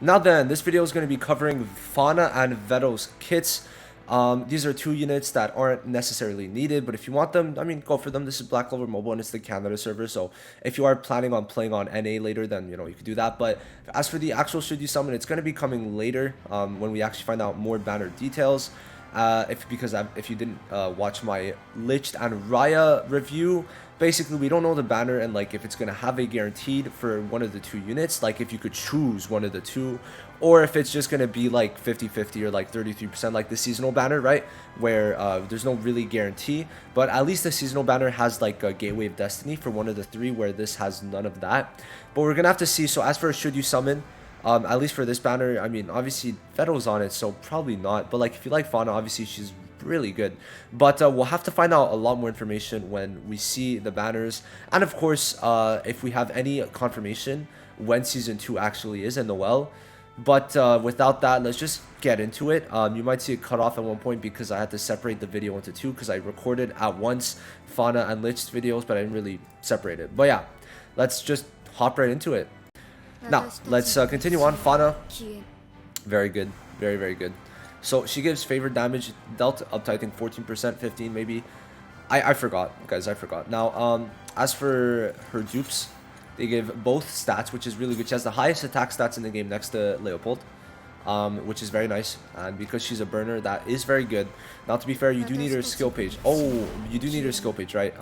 Now then, this video is going to be covering Fauna and Vetto's kits. These are two units that aren't necessarily needed, but if you want them, I mean, go for them. This is Black Clover Mobile and it's the Canada server, so if you are planning on playing on NA later, then, you know, you could do that. But as for the actual should you summon, it's going to be coming later when we actually find out more banner details. If you didn't watch my Lich and Raya review, basically we don't know the banner and like if it's gonna have a guaranteed for one of the two units, like if you could choose one of the two, or if it's just gonna be like 50-50 or like 33% like the seasonal banner, right, where there's no really guarantee. But at least the seasonal banner has like a Gateway of Destiny for one of the three, where this has none of that. But we're gonna have to see. So as for should you summon, at least for this banner, I mean, obviously Vetto's on it, so probably not. But like if you like Fauna, obviously she's really good. But we'll have to find out a lot more information when we see the banners, and of course if we have any confirmation when season 2 actually is in the well. But without that, let's just get into it. You might see it cut off at one point because I had to separate the video into two, because I recorded at once Fauna and Lich videos, but I didn't really separate it. But yeah, let's just hop right into it. Now, let's continue on. Fauna, very good. Very, very good. So, she gives favorite damage dealt up to, I think, 14%, 15 maybe. I forgot, guys, I forgot. Now, as for her dupes, they give both stats, which is really good. She has the highest attack stats in the game next to Leopold, which is very nice. And because she's a burner, that is very good. Now, to be fair, you do need her skill page. Oh, you do need her skill page, right?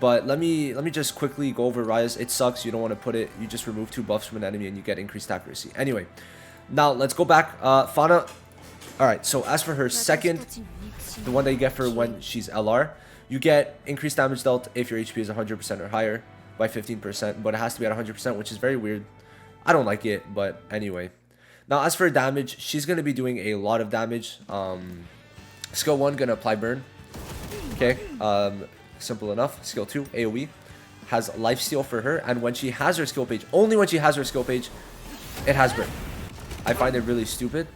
But let me just quickly go over Raya's. It sucks, you don't want to put it. You just remove 2 buffs from an enemy and you get increased accuracy. Anyway, now let's go back. Fauna. Alright, so as for her second, the one that you get for when she's LR, you get increased damage dealt if your HP is 100% or higher by 15%, but it has to be at 100%, which is very weird. I don't like it, but anyway. Now as for damage, she's going to be doing a lot of damage. Skill 1, going to apply burn. Okay, simple enough. Skill 2, AoE, has lifesteal for her, and when she has her skill page, only when she has her skill page, it has burn. I find it really stupid.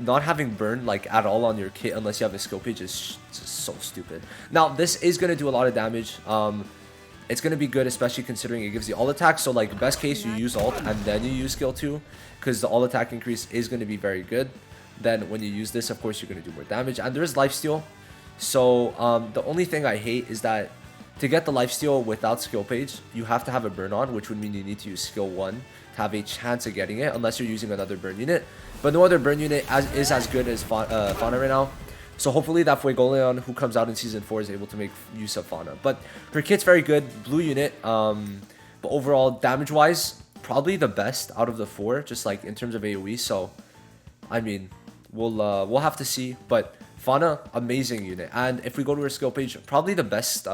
Not having burn like at all on your kit unless you have a skill page is just so stupid. Now this is going to do a lot of damage. It's going to be good, especially considering it gives you all attack. So like best case, you use alt and then you use skill 2, because the all attack increase is going to be very good. Then when you use this, of course, you're going to do more damage, and there is lifesteal. So the only thing I hate is that to get the lifesteal without skill page, you have to have a burn on, which would mean you need to use skill 1 to have a chance of getting it, unless you're using another burn unit. But no other burn unit is as good as Fauna right now. So hopefully that Fuegoleon, who comes out in Season 4, is able to make use of Fauna. But her kit's very good, blue unit. But overall, damage-wise, probably the best out of the 4, just like in terms of AoE. So, I mean, we'll have to see. But Fauna, amazing unit. And if we go to her skill page, probably the best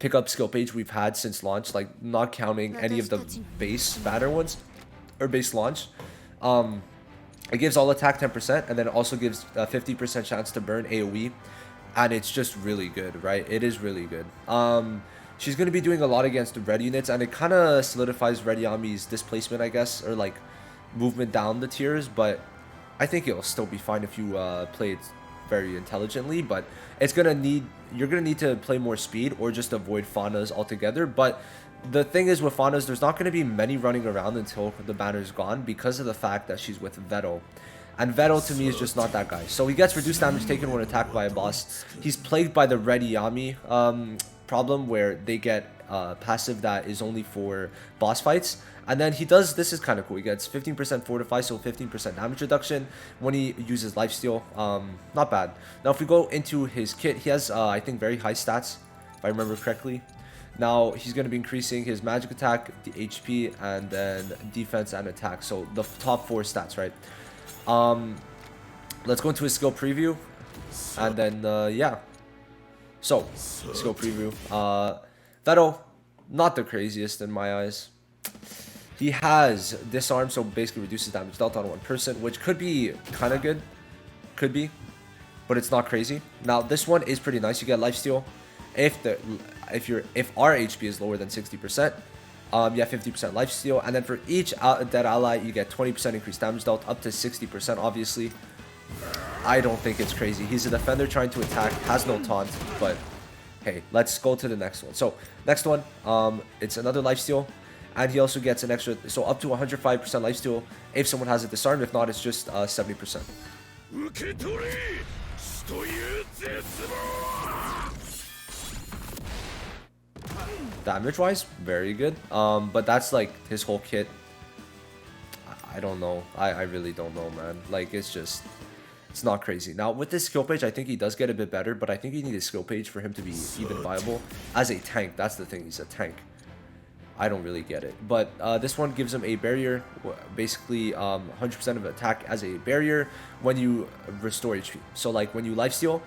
pickup skill page we've had since launch, like not counting any of the base banner ones or base launch. It gives all attack 10%, and then it also gives a 50% chance to burn AoE, and it's just really good, right? It is really good. She's going to be doing a lot against red units, and it kind of solidifies Red Yami's displacement, I guess, or like movement down the tiers, but I think it'll still be fine if you play it very intelligently. But it's you're gonna need to play more speed or just avoid Faunas altogether. But the thing is, with Faunas, there's not going to be many running around until the banner's gone, because of the fact that she's with Vetto. And Vetto, to me, is just not that guy. So he gets reduced damage taken when attacked by a boss. He's plagued by the Red Yami problem, where they get passive that is only for boss fights. And then he does, this is kind of cool, he gets 15% fortify, so 15% damage reduction when he uses lifesteal. Not bad. Now if we go into his kit, he has I think very high stats, if I remember correctly. Now he's going to be increasing his magic attack, the HP, and then defense and attack, so the top 4 stats, right? Let's go into his skill preview, and then yeah. So skill preview. Vetto, not the craziest in my eyes. He has disarm, so basically reduces damage dealt on one person, which could be kind of good. Could be, but it's not crazy. Now this one is pretty nice. You get lifesteal if our HP is lower than 60%. You have 50% lifesteal, and then for each dead ally, you get 20% increased damage dealt up to 60%. Obviously, I don't think it's crazy. He's a defender trying to attack, has no taunt, but hey, let's go to the next one. So next one, it's another lifesteal. and he also gets an extra, so up to 105% lifesteal if someone has it disarmed. If not, it's just 70%. Damage wise, very good. But that's like his whole kit. I don't know. I really don't know, man. Like, it's not crazy. Now, with this skill page, I think he does get a bit better, but I think you need a skill page for him to be even viable as a tank. That's the thing. He's a tank. I don't really get it. But this one gives him a barrier, basically 100% of attack as a barrier when you restore HP. So, like, when you lifesteal,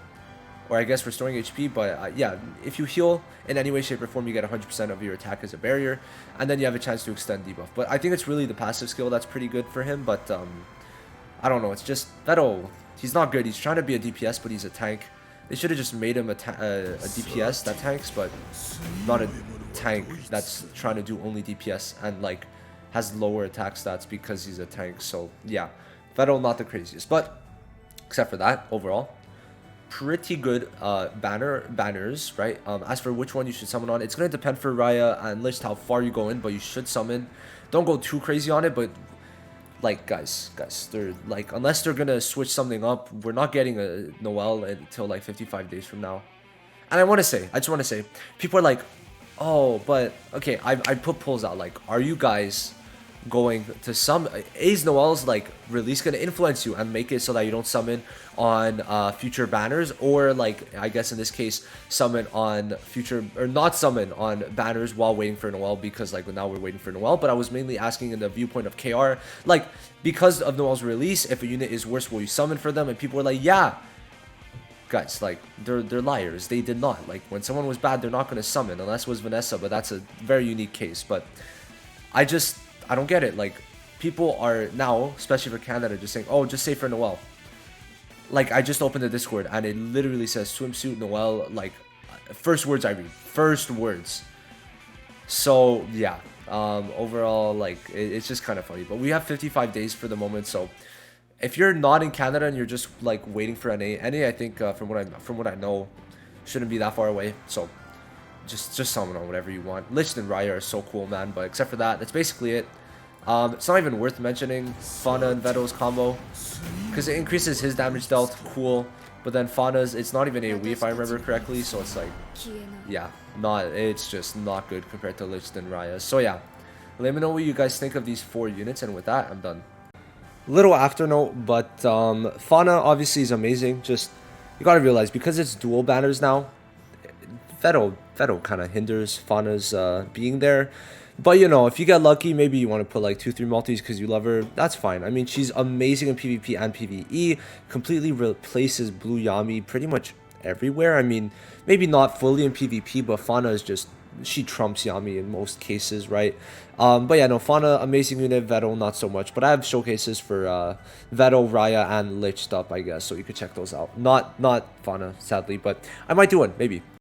or I guess restoring HP, but yeah, if you heal in any way, shape, or form, you get 100% of your attack as a barrier, and then you have a chance to extend debuff. But I think it's really the passive skill that's pretty good for him, but I don't know, it's just, Vetto, he's not good. He's trying to be a DPS, but he's a tank. They should have just made him a DPS that tanks, but not a tank that's trying to do only DPS and like has lower attack stats because he's a tank. So yeah, Vetto not the craziest, but except for that, overall, pretty good banners, right? As for which one you should summon on, it's going to depend for Raya and Lich how far you go in, but you should summon. Don't go too crazy on it, but like, guys, they're like, unless they're going to switch something up, we're not getting a Noelle until like 55 days from now. And I just want to say, people are like, oh, but okay, I put polls out, like, are you guys going to is Noelle's like release going to influence you and make it so that you don't summon on future banners, or like, I guess in this case, summon on future, or not summon on banners while waiting for Noelle, because like now we're waiting for Noelle. But I was mainly asking in the viewpoint of KR, like, because of Noelle's release, if a unit is worse, will you summon for them? And people were like, yeah, guys, like, they're liars. They did not. Like, when someone was bad, they're not going to summon, unless it was Vanessa, but that's a very unique case. But I don't get it. Like, people are now, especially for Canada, just saying, oh, just say for Noelle. Like, I just opened the Discord and it literally says swimsuit Noelle, like, first words I read. First words. So, yeah. Overall, like, it's just kind of funny. But we have 55 days for the moment, so if you're not in Canada and you're just, like, waiting for NA, I think, from what I know, shouldn't be that far away. So just summon on whatever you want. Lich and Raya are so cool, man. But except for that, that's basically it. It's not even worth mentioning Fana and Vetto's combo, because it increases his damage dealt, cool. But then Fana's, it's not even AoE if I remember correctly, so it's like, yeah, it's just not good compared to Lich and Raya. So yeah, let me know what you guys think of these 4 units, and with that, I'm done. Little after note, but Fana obviously is amazing. Just, you gotta realize, because it's dual banners now, Vetto kind of hinders Fana's being there. But, you know, if you get lucky, maybe you want to put like 2-3 multis because you love her, that's fine. I mean, she's amazing in PvP and PvE, completely replaces Blue Yami pretty much everywhere. I mean, maybe not fully in PvP, but Fana is just, she trumps Yami in most cases, right? But yeah, no, Fana, amazing unit. Vetto, not so much. But I have showcases for Vetto, Raya, and Lich stuff, I guess, so you could check those out. Not Fana, sadly, but I might do one, maybe.